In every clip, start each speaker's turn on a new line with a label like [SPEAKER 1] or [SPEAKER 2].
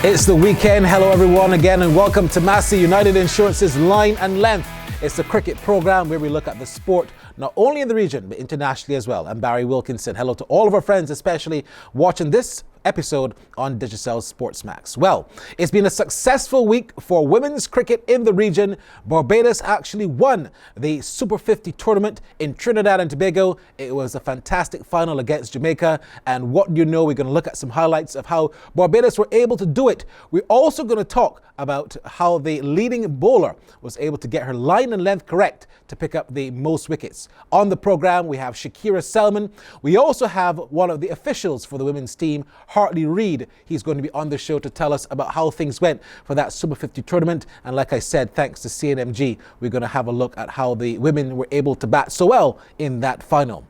[SPEAKER 1] It's the weekend. Hello everyone again and welcome to Massey United Insurance's Line and Length. It's the cricket program where we look at the sport not only in the region but internationally as well. I'm Barry Wilkinson. Hello to all of our friends, especially watching this episode on Digicel's Sportsmax. Well, it's been a successful week for women's cricket in the region. Barbados actually won the Super 50 tournament in Trinidad and Tobago. It was a fantastic final against Jamaica. And what do you know, we're going to look at some highlights of how Barbados were able to do it. We're also going to talk about how the leading bowler was able to get her line and length correct to pick up the most wickets. On the program, we have Shakira Selman. We also have one of the officials for the women's team, Hartley Reid. He's going to be on the show to tell us about how things went for that Super 50 tournament. And like I said, thanks to CNMG, we're going to have a look at how the women were able to bat so well in that final.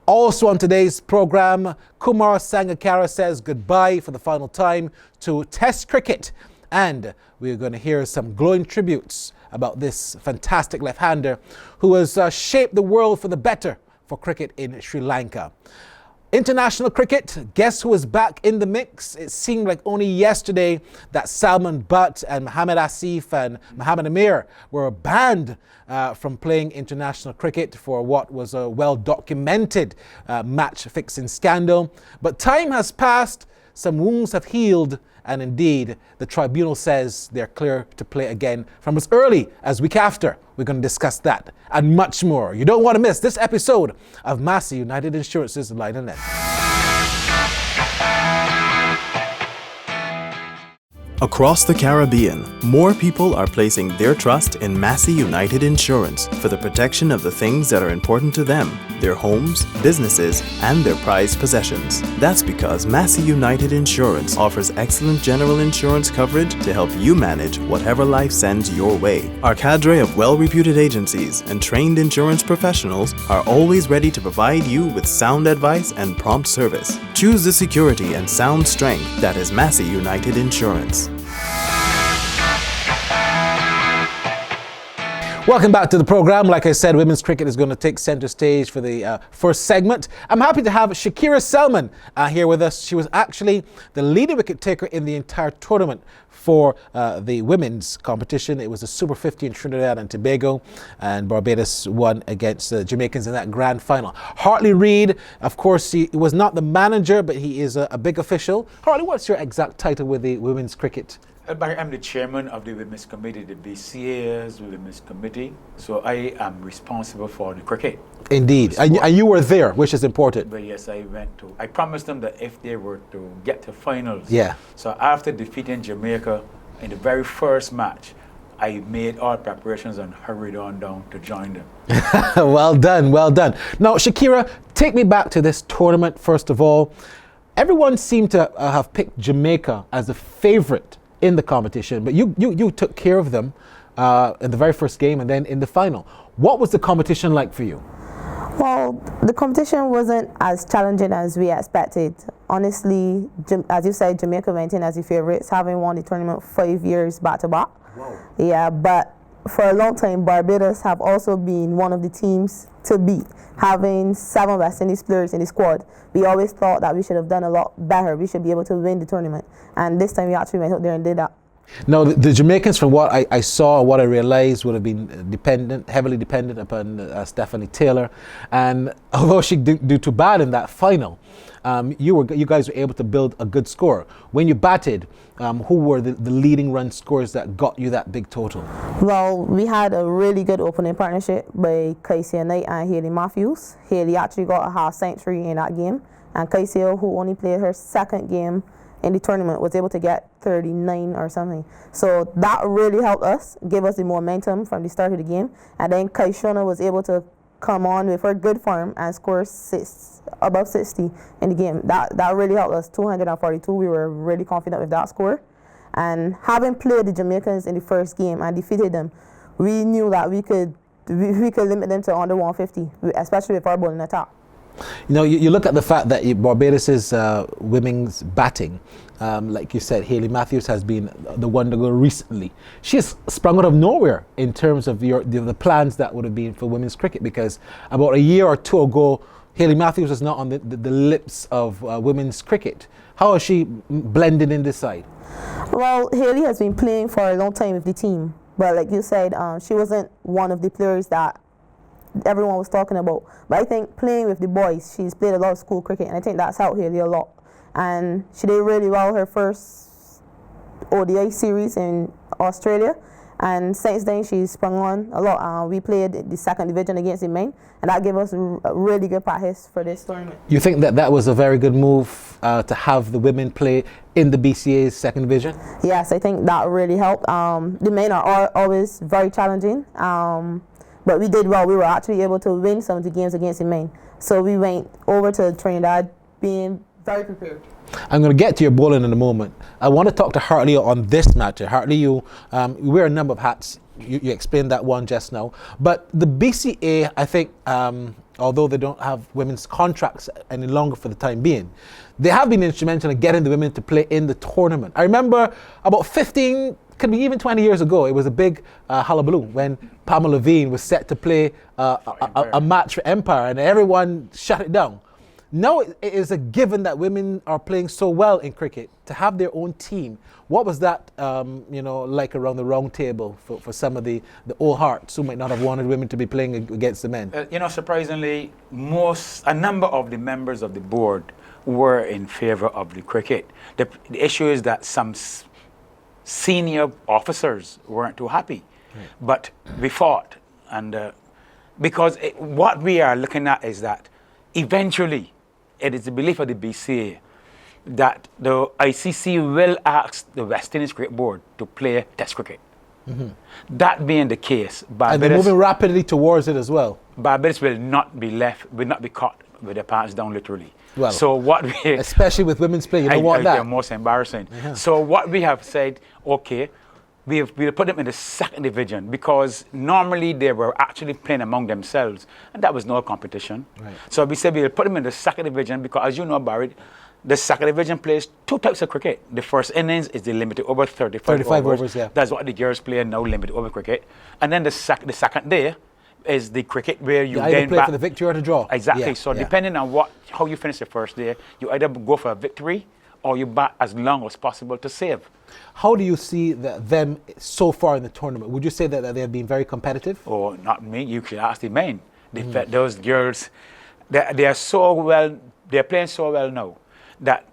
[SPEAKER 1] Also on today's program, Kumar Sangakkara says goodbye for the final time to Test cricket. And we're going to hear some glowing tributes about this fantastic left-hander who has shaped the world for the better for cricket in Sri Lanka. International cricket, guess who is back in the mix? It seemed like only yesterday that Salman Butt and Mohammad Asif and Mohammad Amir were banned from playing international cricket for what was a well-documented match fixing scandal. But time has passed, some wounds have healed, and indeed, the tribunal says they're clear to play again from as early as week after. We're going to discuss that and much more. You don't want to miss this episode of Massey United Insurance's Line and Length.
[SPEAKER 2] Across the Caribbean, more people are placing their trust in Massey United Insurance for the protection of the things that are important to them, their homes, businesses, and their prized possessions. That's because Massey United Insurance offers excellent general insurance coverage to help you manage whatever life sends your way. Our cadre of well-reputed agencies and trained insurance professionals are always ready to provide you with sound advice and prompt service. Choose the security and sound strength that is Massey United Insurance.
[SPEAKER 1] Welcome back to the program. Like I said, women's cricket is going to take center stage for the first segment. I'm happy to have Shakira Selman here with us. She was actually the leading wicket taker in the entire tournament for the women's competition. It was a Super 50 in Trinidad and Tobago, and Barbados won against the Jamaicans in that grand final. Hartley Reid, of course, he was not the manager, but he is a big official. Hartley, what's your exact title with the women's cricket?
[SPEAKER 3] I'm the chairman of the Women's Committee, the BCA's Women's Committee, so I am responsible for the cricket.
[SPEAKER 1] Indeed, and you were there, which is important.
[SPEAKER 3] But yes, I promised them that if they were to get to finals,
[SPEAKER 1] yeah.
[SPEAKER 3] So after defeating Jamaica in the very first match, I made all preparations and hurried on down to join them.
[SPEAKER 1] Well done, well done. Now, Shakira, take me back to this tournament first of all. Everyone seemed to have picked Jamaica as a favorite in the competition, but you took care of them in the very first game and then in the final. What was the competition like for you?
[SPEAKER 4] Well, the competition wasn't as challenging as we expected. Honestly, as you said, Jamaica went in as the favorites, having won the tournament 5 years back to back.
[SPEAKER 1] Wow.
[SPEAKER 4] Yeah, but for a long time, Barbados have also been one of the teams to beat, having 7 West Indies players in the squad. We always thought that we should have done a lot better. We should be able to win the tournament. And this time we actually went out there and did that.
[SPEAKER 1] Now, the Jamaicans, from what I saw and what I realized, would have been heavily dependent upon Stephanie Taylor. And although she didn't do too bad in that final, you guys were able to build a good score. When you batted, who were the leading run scorers that got you that big total?
[SPEAKER 4] Well, we had a really good opening partnership by Kaisia Knight and Hayley Matthews. Hayley actually got a half century in that game, and Kaisia, who only played her second game in the tournament, was able to get 39 or something. So that really helped us, give us the momentum from the start of the game. And then Kaishona was able to come on with her good form and score above 60 in the game. That really helped us. 242, we were really confident with that score. And having played the Jamaicans in the first game and defeated them, we knew that we could limit them to under 150, especially with our bowling attack.
[SPEAKER 1] You know, you look at the fact that Barbados's women's batting, like you said, Hayley Matthews has been the wonder girl recently. She has sprung out of nowhere in terms of the plans that would have been for women's cricket, because about a year or two ago, Hayley Matthews was not on the lips of women's cricket. How has she blended in this side?
[SPEAKER 4] Well, Haley has been playing for a long time with the team, but like you said, she wasn't one of the players that everyone was talking about. But I think playing with the boys, she's played a lot of school cricket, and I think that's helped Haley a lot. And she did really well her first ODI series in Australia, and since then she's sprung on a lot. We played the second division against the men, and that gave us a really good practice for this tournament.
[SPEAKER 1] You think that was a very good move to have the women play in the BCA's second division?
[SPEAKER 4] Yes, I think that really helped. The men are always very challenging, but we did well. We were actually able to win some of the games against the men. So we went over to Trinidad being very prepared.
[SPEAKER 1] I'm going to get to your bowling in a moment. I want to talk to Hartley on this match. Hartley, you wear a number of hats. You explained that one just now. But the BCA, I think, although they don't have women's contracts any longer for the time being, they have been instrumental in getting the women to play in the tournament. I remember about 15, could be even 20 years ago, it was a big hullabaloo when Pamela Levine was set to play a match for Empire, and everyone shut it down. Now it is a given that women are playing so well in cricket to have their own team. What was that, like around the round table for some of the old hearts who might not have wanted women to be playing against the men?
[SPEAKER 3] Surprisingly, a number of the members of the board were in favor of the cricket. The issue is that some senior officers weren't too happy, but we fought, and because what we are looking at is that eventually, it is the belief of the BCA that the ICC will ask the West Indies Cricket Board to play Test cricket. Mm-hmm. That being the case, Barbados,
[SPEAKER 1] and they're moving rapidly towards it as well.
[SPEAKER 3] Barbados will not be caught with their pants down, literally.
[SPEAKER 1] Well,
[SPEAKER 3] so what we,
[SPEAKER 1] especially with women's play, you don't want that.
[SPEAKER 3] They're most embarrassing. Yeah. So what we have said, okay, we'll put them in the second division, because normally they were actually playing among themselves, and that was no competition. Right. So we said we'll put them in the second division because, as you know, Barry, the second division plays two types of cricket. The first innings is the limited over 35 overs. Yeah. That's what the girls play now, limited over cricket. And then the second day is the cricket where you
[SPEAKER 1] either play for the victory or the draw.
[SPEAKER 3] Exactly. Yeah. So depending on how you finish the first day, you either go for a victory or you bat as long as possible to save.
[SPEAKER 1] How do you see them so far in the tournament? Would you say that they have been very competitive?
[SPEAKER 3] Oh, not me. You should ask the men. Those girls, they are so well. They're playing so well now that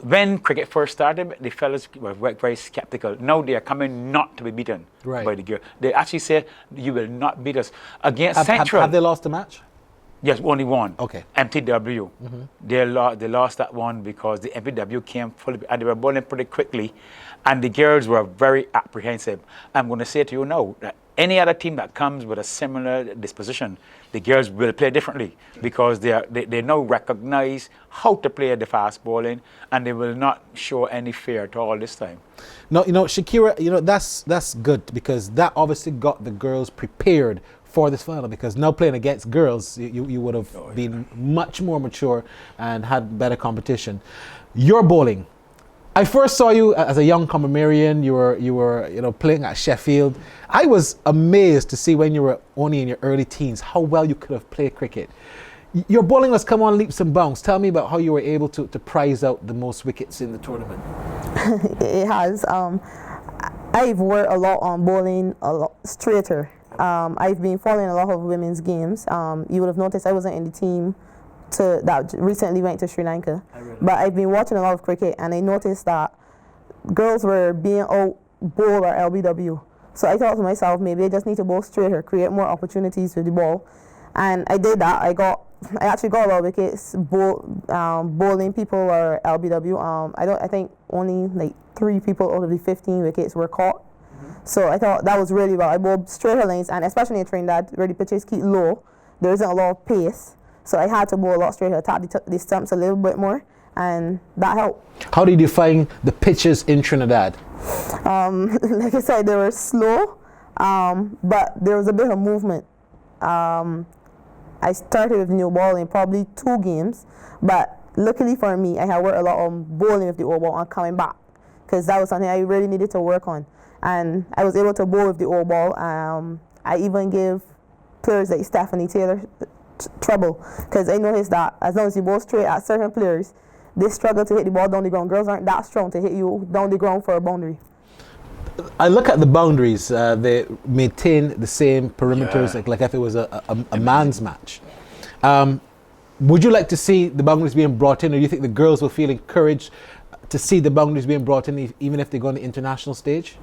[SPEAKER 3] when cricket first started, the fellas were very skeptical. Now they are coming not to be beaten by the girls. They actually say, "You will not beat us." Against Central.
[SPEAKER 1] Have they lost the match?
[SPEAKER 3] Yes, only one.
[SPEAKER 1] Okay.
[SPEAKER 3] MTW. Mm-hmm. They lost that one because the MTW came fully, and they were bowling pretty quickly, and the girls were very apprehensive. I'm going to say to you now that any other team that comes with a similar disposition, the girls will play differently, because they now recognize how to play the fast bowling, and they will not show any fear at all this time.
[SPEAKER 1] No, Shakira, that's good, because that obviously got the girls prepared for this final, because now playing against girls, you would have been much more mature and had better competition. Your bowling. I first saw you as a young Comerian. You were playing at Sheffield. I was amazed to see when you were only in your early teens how well you could have played cricket. Your bowling has come on leaps and bounds. Tell me about how you were able to prize out the most wickets in the tournament.
[SPEAKER 4] It has. I've worked a lot on bowling a lot straighter. I've been following a lot of women's games. You would have noticed I wasn't in the team that recently went to Sri Lanka. But I've been watching a lot of cricket, and I noticed that girls were being out bowled or LBW. So I thought to myself, maybe I just need to bowl straighter, create more opportunities with the ball. And I did that. I actually got a lot of wickets bowling people or LBW. I think only like 3 people out of the 15 wickets were caught. So I thought that was really well. I bowled straighter lanes, and especially in Trinidad, where the pitches keep low, there isn't a lot of pace. So I had to bowl a lot straighter, attack the stumps a little bit more, and that helped. How
[SPEAKER 1] do you define the pitches in Trinidad?
[SPEAKER 4] Like I said, they were slow, but there was a bit of movement. I started with new ball in probably 2 games, but luckily for me, I had worked a lot on bowling with the old ball and coming back, because that was something I really needed to work on. And I was able to bowl with the old ball. I even gave players like Stephanie Taylor trouble, because I noticed that as long as you bowl straight at certain players, they struggle to hit the ball down the ground. Girls aren't that strong to hit you down the ground for a boundary.
[SPEAKER 1] I look at the boundaries. They maintain the same perimeters, like if it was a man's match. Would you like to see the boundaries being brought in, or do you think the girls will feel encouraged to see the boundaries being brought in, even if they go on the international stage?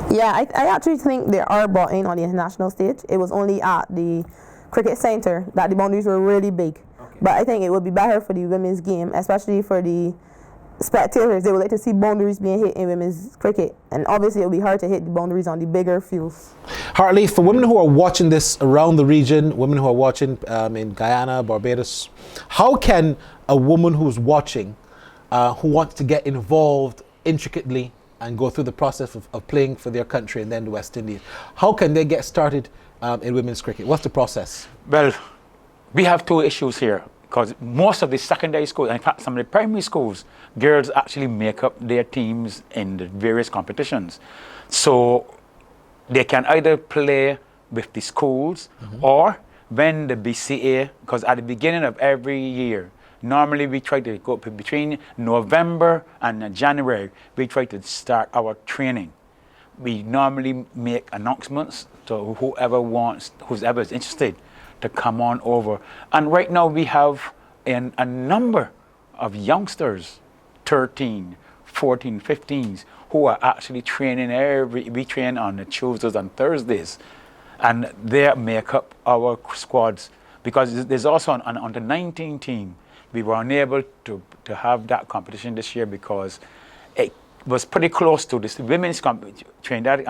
[SPEAKER 4] Yeah, I actually think they are brought in on the international stage. It was only at the cricket centre that the boundaries were really big. Okay. But I think it would be better for the women's game, especially for the spectators. They would like to see boundaries being hit in women's cricket, and obviously it would be hard to hit the boundaries on the bigger fields.
[SPEAKER 1] Hartley, for women who are watching this around the region, women who are watching in Guyana, Barbados, how can a woman who's watching, who wants to get involved intricately and go through the process of playing for their country and then the West Indies, how can they get started in women's cricket? What's the process?
[SPEAKER 3] Well, we have two issues here, because most of the secondary schools, in fact some of the primary schools, girls actually make up their teams in the various competitions. So they can either play with the schools, or when the BCA, because at the beginning of every year, normally we try to go between November and January, we try to start our training. We normally make announcements to whoever is interested to come on over. And right now we have a number of youngsters, 13, 14, 15s, who are actually training we train on the Tuesdays and Thursdays. And they make up our squads, because there's also on the 19 team. We were unable to have that competition this year because it was pretty close to this women's Trinidad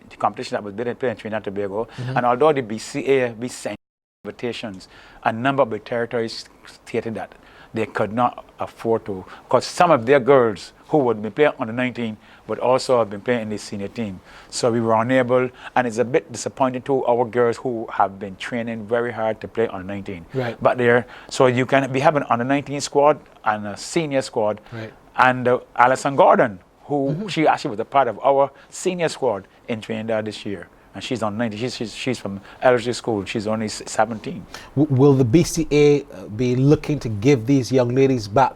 [SPEAKER 3] the competition that was played in Trinidad and Tobago. And although the BCA, we sent invitations, a number of the territories stated that they could not afford to, because some of their girls who would be playing on the 19 would also have been playing in the senior team. So we were unable, and it's a bit disappointing to our girls who have been training very hard to play on the 19.
[SPEAKER 1] Right.
[SPEAKER 3] But we have an under 19 squad and a senior squad.
[SPEAKER 1] Right.
[SPEAKER 3] And Alison Gordon, who she actually was a part of our senior squad in Trinidad this year. And she's on 19. She's from elementary school. She's only 17.
[SPEAKER 1] Will the BCA be looking to give these young ladies back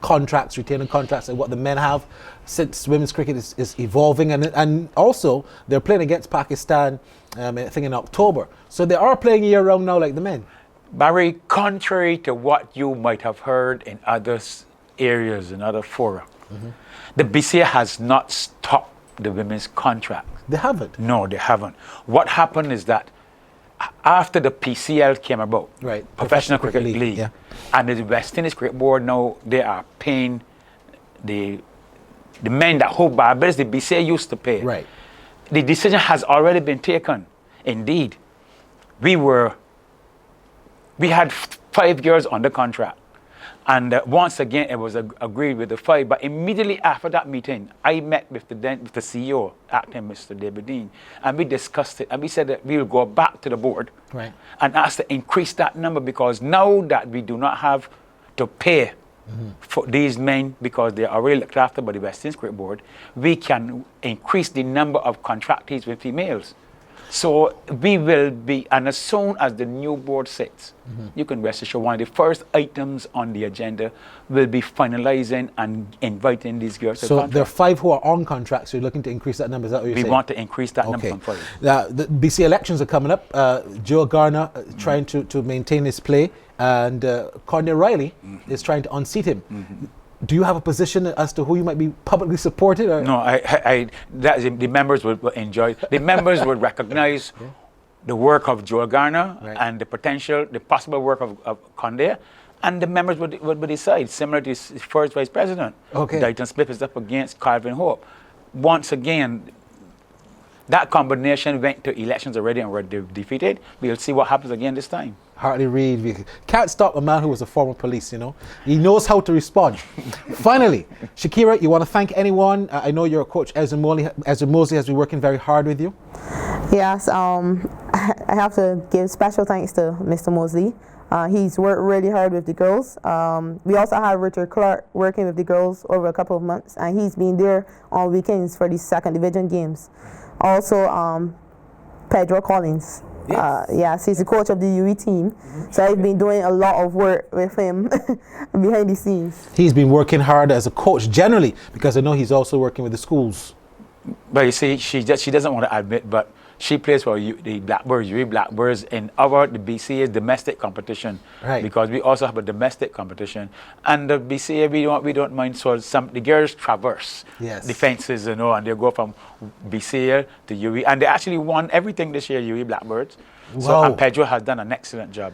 [SPEAKER 1] contracts, retaining contracts, like what the men have, since women's cricket is evolving? And also, they're playing against Pakistan, I think in October. So they are playing year-round now like the men.
[SPEAKER 3] Barry, contrary to what you might have heard in other areas, in other fora, the BCA has not stopped the women's contract.
[SPEAKER 1] They haven't?
[SPEAKER 3] No, they haven't. What happened is that after the PCL came about,
[SPEAKER 1] right,
[SPEAKER 3] Professional Cricket League,
[SPEAKER 1] yeah,
[SPEAKER 3] and the West Indies Cricket Board, now they are paying the men that who Barbados, the BCA used to pay.
[SPEAKER 1] Right.
[SPEAKER 3] The decision has already been taken. Indeed, we had 5 girls on the contract. And once again, it was agreed with the 5. But immediately after that meeting, I met with the CEO, acting Mr. David Dean, and we discussed it. And we said that we will go back to the board,
[SPEAKER 1] right,
[SPEAKER 3] and ask to increase that number, because now that we do not have to pay for these men, because they are already looked after by the West Indies Cricket Board, we can increase the number of contractees with females. So we will be, and as soon as the new board sits, you can rest assured one of the first items on the agenda will be finalizing and inviting these girls to contract.
[SPEAKER 1] So there are 5 who are on contracts, so you're looking to increase that number, is that what you're saying?
[SPEAKER 3] We want to increase that number from 5.
[SPEAKER 1] The BC elections are coming up. Joe Garner trying to maintain his play, and Cornel Riley is trying to unseat him. Do you have a position as to who you might be publicly supported? Or?
[SPEAKER 3] No, the members would enjoy. The members would recognize the work of Joel Garner, right, and the possible work of Conde, and the members would decide, similar to his first vice president.
[SPEAKER 1] Okay.
[SPEAKER 3] Dighton Smith is up against Calvin Hope. Once again, that combination went to elections already and were defeated. We'll see what happens again this time.
[SPEAKER 1] Hartley Reid, we can't stop a man who was a former police, you know. He knows how to respond. Finally, Shakira, you want to thank anyone? I know your coach, Ezra Mosley, has been working very hard with you.
[SPEAKER 4] Yes, I have to give special thanks to Mr. Mosley. He's worked really hard with the girls. We also have Richard Clark working with the girls over a couple of months, and he's been there on weekends for the second division games. Also, Pedro Collins Yes, he's the coach of the UE team. So I've been doing a lot of work with him behind the scenes.
[SPEAKER 1] He's been working hard as a coach generally, because I know he's also working with the schools.
[SPEAKER 3] But you see, she doesn't want to admit, but she plays for the Blackbirds, UE Blackbirds, in the BCA's domestic competition.
[SPEAKER 1] Right.
[SPEAKER 3] Because we also have a domestic competition, and the BCA we don't mind. So the girls traverse the fences, and they go from BCA to UE, and they actually won everything this year. UE Blackbirds.
[SPEAKER 1] Wow.
[SPEAKER 3] So and Pedro has done an excellent job.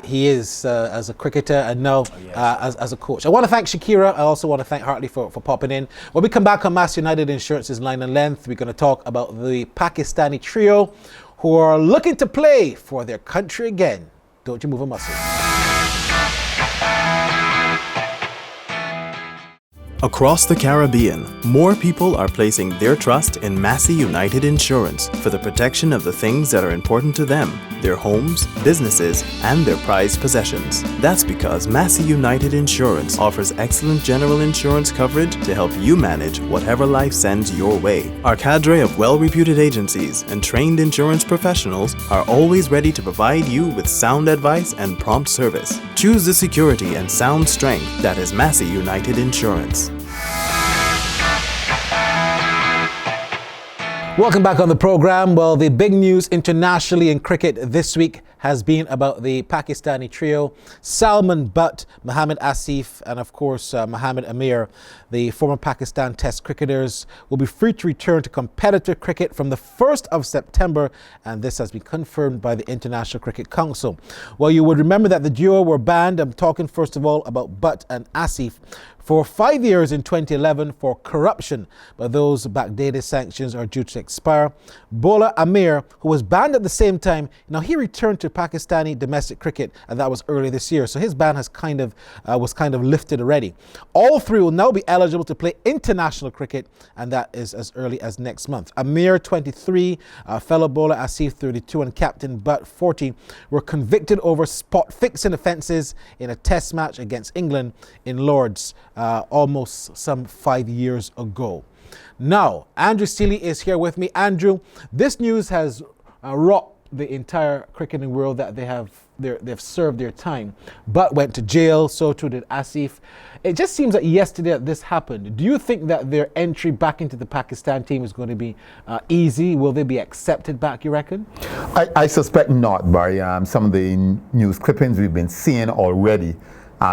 [SPEAKER 1] He is as a cricketer and now as a coach. I want to thank Shakira. I also want to thank Hartley for popping in. When we come back on Mass United Insurance's Line and Length, we're going to talk about the Pakistani trio who are looking to play for their country again. Don't you move a muscle.
[SPEAKER 2] Across the Caribbean, more people are placing their trust in Massey United Insurance for the protection of the things that are important to them, their homes, businesses, and their prized possessions. That's because Massey United Insurance offers excellent general insurance coverage to help you manage whatever life sends your way. Our cadre of well-reputed agencies and trained insurance professionals are always ready to provide you with sound advice and prompt service. Choose the security and sound strength that is Massey United Insurance.
[SPEAKER 1] Welcome back on the program. Well, the big news internationally in cricket this week has been about the Pakistani trio, Salman Butt, Mohammad Asif, and of course Mohammad Amir. The former Pakistan Test cricketers will be free to return to competitive cricket from the 1st of September, and this has been confirmed by the International Cricket Council. Well, you would remember that the duo were banned. I'm talking first of all about Butt and Asif for 5 years in 2011 for corruption, but those backdated sanctions are due to expire. Bola Amir, who was banned at the same time, now he returned to Pakistani domestic cricket, and that was early this year, so his ban has was lifted already. All three will now be eligible to play international cricket, and that is as early as next month. Amir, 23, fellow bowler Asif, 32, and captain Butt, 40, were convicted over spot fixing offences in a test match against England in Lords almost some 5 years ago. Now, Andrew Seeley is here with me. Andrew, this news has rocked the entire cricketing world that they've served their time. Butt went to jail, so too did Asif. It just seems like yesterday that this happened. Do you think that their entry back into the Pakistan team is going to be easy? Will they be accepted back, you reckon?
[SPEAKER 5] I suspect not, Barry. Some of the news clippings we've been seeing already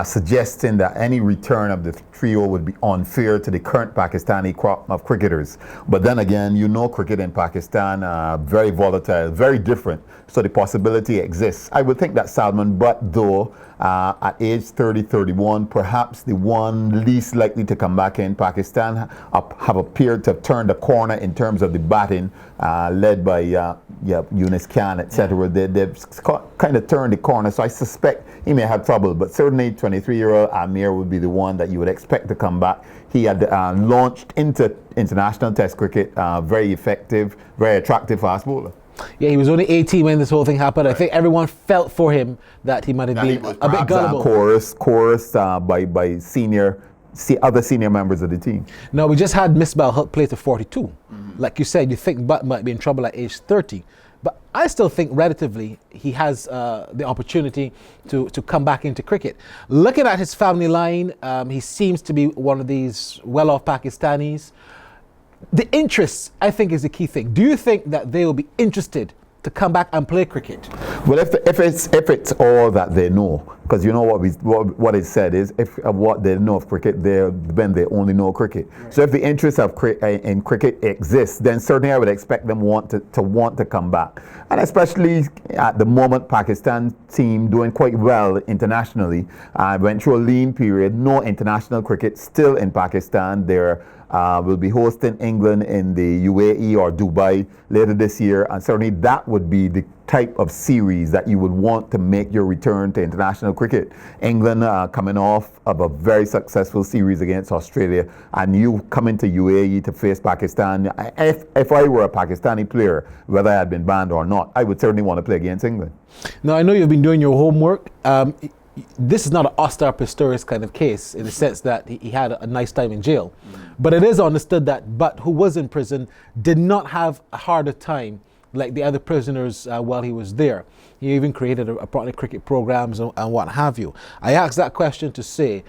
[SPEAKER 5] suggesting that any return of the trio would be unfair to the current Pakistani crop of cricketers. But then again, cricket in Pakistan, very volatile, very different. So the possibility exists. I would think that Salman Butt, though, at age 30, 31, perhaps the one least likely to come back in. Pakistan have appeared to have turned the corner in terms of the batting, led by Yunus Khan, etc. They've kind of turned the corner, so I suspect he may have trouble, but certainly 23-year-old Amir would be the one that you would expect to come back. He had launched into international test cricket, very effective, very attractive fast bowler.
[SPEAKER 1] Yeah, he was only 18 when this whole thing happened. Right. I think everyone felt for him that he might have been a bit gullible.
[SPEAKER 5] Chorused by other senior members of the team.
[SPEAKER 1] Now, we just had Misbah Huq play to 42. Mm-hmm. Like you said, you think Butt might be in trouble at age 30. But I still think relatively he has the opportunity to come back into cricket. Looking at his family line, he seems to be one of these well-off Pakistanis. The interest, I think, is the key thing. Do you think that they will be interested to come back and play cricket?
[SPEAKER 5] Well, if it's all that they know, because what is said is if what they know of cricket, then they only know cricket. Right. So if the interest in cricket exists, then certainly I would expect them want to come back. And especially at the moment, Pakistan team doing quite well internationally. Went through a lean period. No international cricket still in Pakistan. They're will be hosting England in the UAE or Dubai later this year, and certainly that would be the type of series that you would want to make your return to international cricket. England coming off of a very successful series against Australia, and you come into UAE to face Pakistan. If I were a Pakistani player, whether I had been banned or not, I would certainly want to play against England.
[SPEAKER 1] Now, I know you've been doing your homework. This is not an Oscar Pistorius kind of case in the sense that he had a nice time in jail. But it is understood that Butt, who was in prison, did not have a harder time like the other prisoners while he was there. He even created apparently cricket programs and what have you. I asked that question to say,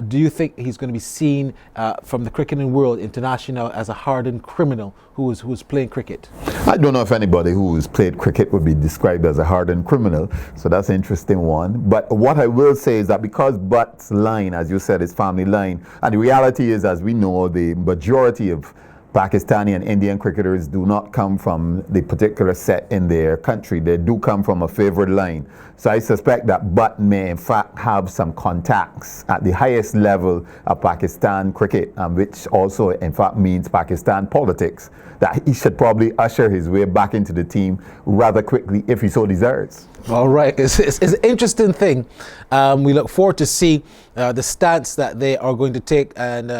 [SPEAKER 1] do you think he's going to be seen from the cricketing world international as a hardened criminal who is playing cricket?
[SPEAKER 5] I don't know if anybody who's played cricket would be described as a hardened criminal, so that's an interesting one. But what I will say is that because Butt's line, as you said, is family line, and the reality is, as we know, the majority of Pakistani and Indian cricketers do not come from the particular set in their country. They do come from a favored line. So I suspect that Butt may in fact have some contacts at the highest level of Pakistan cricket, which also in fact means Pakistan politics, that he should probably usher his way back into the team rather quickly if he so desires.
[SPEAKER 1] All right, it's an interesting thing. We look forward to see the stance that they are going to take, and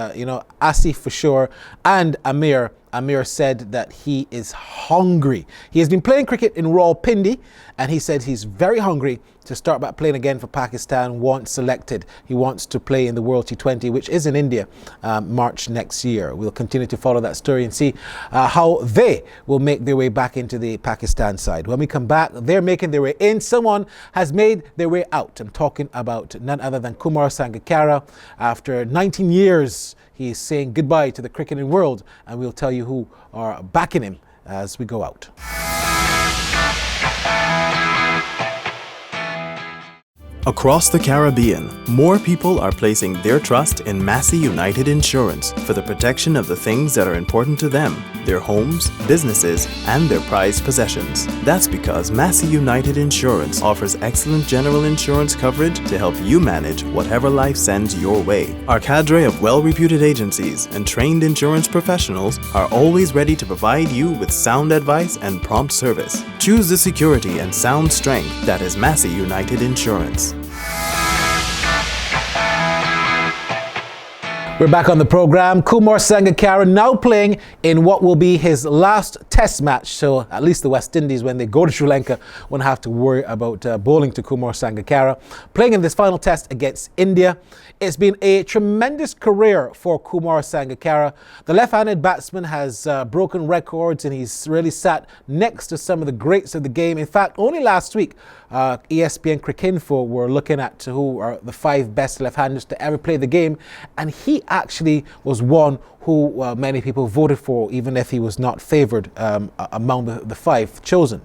[SPEAKER 1] Asif for sure, and Amir. Amir said that he is hungry. He has been playing cricket in Rawalpindi, and he said he's very hungry to start back playing again for Pakistan once selected. He wants to play in the World T20, which is in India, March next year. We'll continue to follow that story and see how they will make their way back into the Pakistan side. When we come back, they're making their way in. Someone has made their way out. I'm talking about none other than Kumar Sangakkara. After 19 years, he's saying goodbye to the cricketing world, and we'll tell you who are backing him as we go out.
[SPEAKER 2] Across the Caribbean, more people are placing their trust in Massey United Insurance for the protection of the things that are important to them, their homes, businesses, and their prized possessions. That's because Massey United Insurance offers excellent general insurance coverage to help you manage whatever life sends your way. Our cadre of well-reputed agencies and trained insurance professionals are always ready to provide you with sound advice and prompt service. Choose the security and sound strength that is Massey United Insurance.
[SPEAKER 1] We're back on the program. Kumar Sangakkara now playing in what will be his last test match. So at least the West Indies, when they go to Sri Lanka, won't have to worry about bowling to Kumar Sangakkara. Playing in this final test against India. It's been a tremendous career for Kumar Sangakkara. The left-handed batsman has broken records, and he's really sat next to some of the greats of the game. In fact, only last week, ESPN Cricinfo were looking at who are the 5 best left-handers to ever play the game, and he actually was one who many people voted for, even if he was not favoured among the 5 chosen.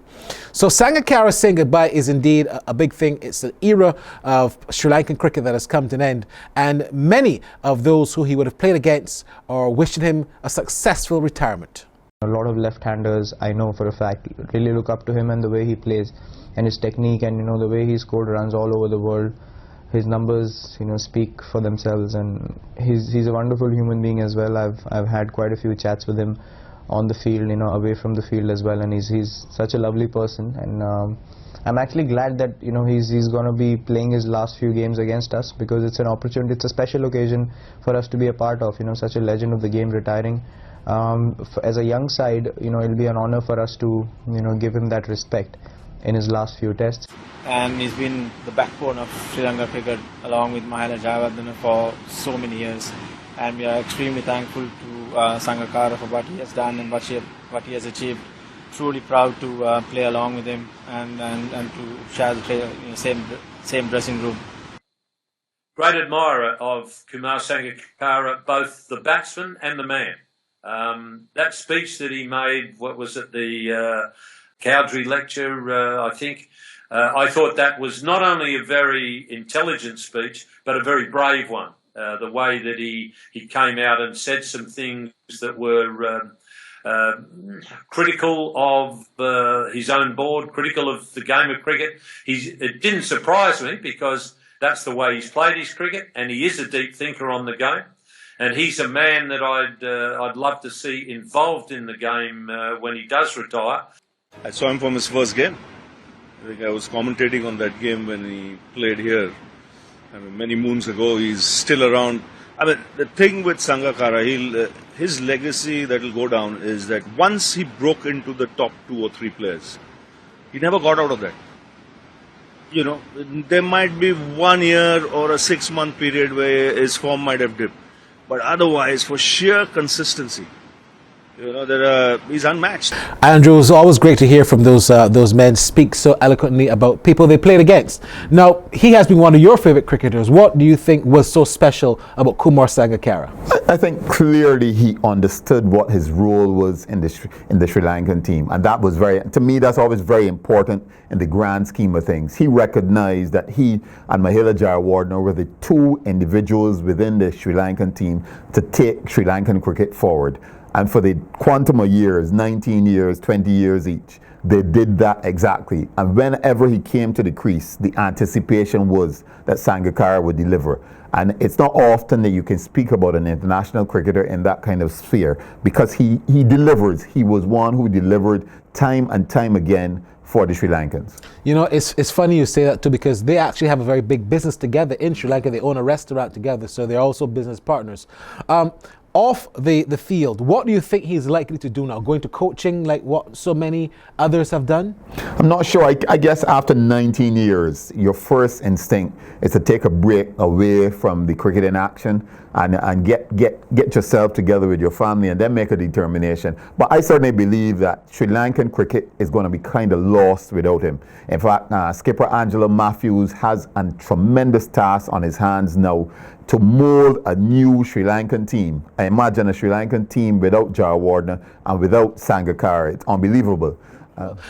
[SPEAKER 1] So Sangakkara saying goodbye is indeed a big thing. It's an era of Sri Lankan cricket that has come to an end, and many of those who he would have played against are wishing him a successful retirement.
[SPEAKER 6] A lot of left-handers, I know for a fact, really look up to him and the way he plays and his technique, and the way he scored runs all over the world. His numbers, speak for themselves, and he's a wonderful human being as well. I've had quite a few chats with him on the field, away from the field as well, and he's such a lovely person. And I'm actually glad that he's going to be playing his last few games against us, because it's an opportunity, it's a special occasion for us to be a part of. Such a legend of the game retiring. As a young side, it'll be an honor for us to give him that respect in his last few tests.
[SPEAKER 7] And he's been the backbone of Sri Lanka cricket along with Mahela Jayawardene for so many years, and we are extremely thankful to Sangakkara for what he has done and what he has achieved. Truly proud to play along with him and to share the same dressing room.
[SPEAKER 8] Great admirer of Kumar Sangakkara, both the batsman and the man. That speech that he made, what was it, the Cowdrey lecture, I think, I thought that was not only a very intelligent speech, but a very brave one. The way that he came out and said some things that were critical of his own board, critical of the game of cricket. It didn't surprise me, because that's the way he's played his cricket, and he is a deep thinker on the game. And he's a man that I'd love to see involved in the game when he does retire.
[SPEAKER 9] I saw him from his first game. I think I was commentating on that game when he played here. Many moons ago. He's still around. The thing with Sangakkara, his legacy that will go down is that once he broke into the top 2 or 3 players, he never got out of that. There might be 1 year or a 6-month period where his form might have dipped. But otherwise, for sheer consistency, You know, he's unmatched.
[SPEAKER 1] Andrew, it's always great to hear from those men speak so eloquently about people they played against. Now, he has been one of your favorite cricketers. What do you think was so special about Kumar Sangakkara?
[SPEAKER 5] I think clearly he understood what his role was in the Sri Lankan team, and that was to me, that's always very important in the grand scheme of things. He recognized that he and Mahela Jayawardene were the two individuals within the Sri Lankan team to take Sri Lankan cricket forward. And for the quantum of years, 19 years, 20 years each, they did that exactly. And whenever he came to the crease, the anticipation was that Sangakkara would deliver. And it's not often that you can speak about an international cricketer in that kind of sphere, because he delivers. He was one who delivered time and time again for the Sri Lankans.
[SPEAKER 1] You know, it's funny you say that too, because they actually have a very big business together in Sri Lanka. They own a restaurant together, so they're also business partners. Off the field, what do you think he's likely to do now? Going to coaching like what so many others have done?
[SPEAKER 5] I'm not sure. I guess after 19 years, your first instinct is to take a break away from the cricket in action and get yourself together with your family and then make a determination. But I certainly believe that Sri Lankan cricket is going to be kind of lost without him. In fact, skipper Angelo Matthews has a tremendous task on his hands now to mold a new Sri Lankan team. I imagine a Sri Lankan team without Jayawardene and without Sangakkara. It's unbelievable.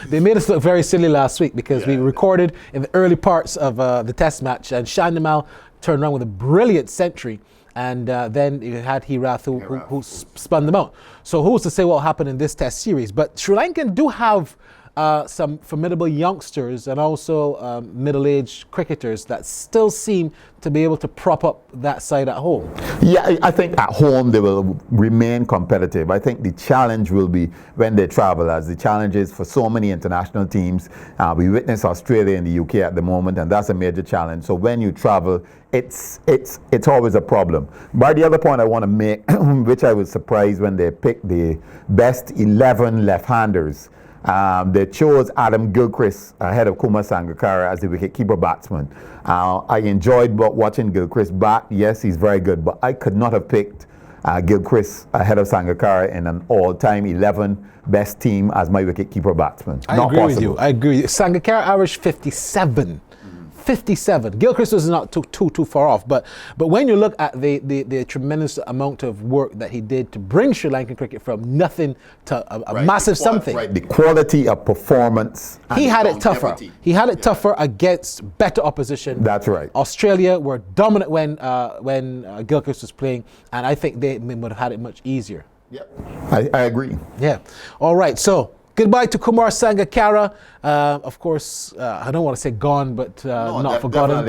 [SPEAKER 1] They made us look very silly last week because we recorded in the early parts of the test match, and Shandimal turned around with a brilliant century, and then you had Hirath who spun them out. So who's to say what will happen in this test series? But Sri Lankan do have some formidable youngsters and also middle-aged cricketers that still seem to be able to prop up that side at home.
[SPEAKER 5] Yeah, I think at home they will remain competitive. I think the challenge will be when they travel, as the challenge is for so many international teams. We witness Australia and the UK at the moment, and that's a major challenge. So when you travel, it's always a problem. But the other point I want to make, which I was surprised when they picked the best 11 left-handers, they chose Adam Gilchrist ahead of Kumar Sangakkara as the wicketkeeper batsman. I enjoyed watching Gilchrist bat. Yes, he's very good, but I could not have picked Gilchrist ahead of Sangakkara in an all-time 11 best team as my wicketkeeper batsman.
[SPEAKER 1] I agree with you. Sangakkara averaged 57. 57. Gilchrist was not too far off, but when you look at the tremendous amount of work that he did to bring Sri Lankan cricket from nothing to a massive something.
[SPEAKER 5] Right, the quality of performance.
[SPEAKER 1] He had it tougher. He had it tougher against better opposition.
[SPEAKER 5] That's right.
[SPEAKER 1] Australia were dominant when Gilchrist was playing, and I think they would have had it much easier.
[SPEAKER 5] Yep. I agree.
[SPEAKER 1] Yeah. All right. So goodbye to Kumar Sangakkara. Of course, I don't want to say gone, but not forgotten.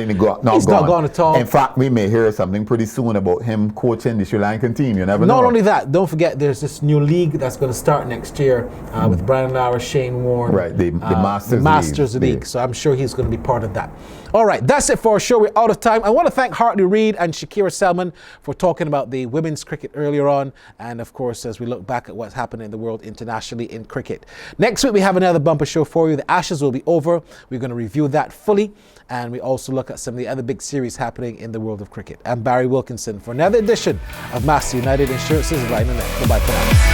[SPEAKER 1] He's not gone at all.
[SPEAKER 5] In fact, we may hear something pretty soon about him coaching the Sri Lankan team. You never know.
[SPEAKER 1] Not only that, don't forget there's this new league that's going to start next year with Brian Lara, Shane Warne.
[SPEAKER 5] Right, the
[SPEAKER 1] Masters League. So I'm sure he's going to be part of that. All right, that's it for our show. We're out of time. I want to thank Hartley Reid and Shakira Selman for talking about the women's cricket earlier on, and of course, as we look back at what's happening in the world internationally in cricket. Next week, we have another bumper show for you. The Ashes will be over. We're going to review that fully, and we also look at some of the other big series happening in the world of cricket. I'm Barry Wilkinson for another edition of Master United Insurance's Line and Net. Goodbye for now.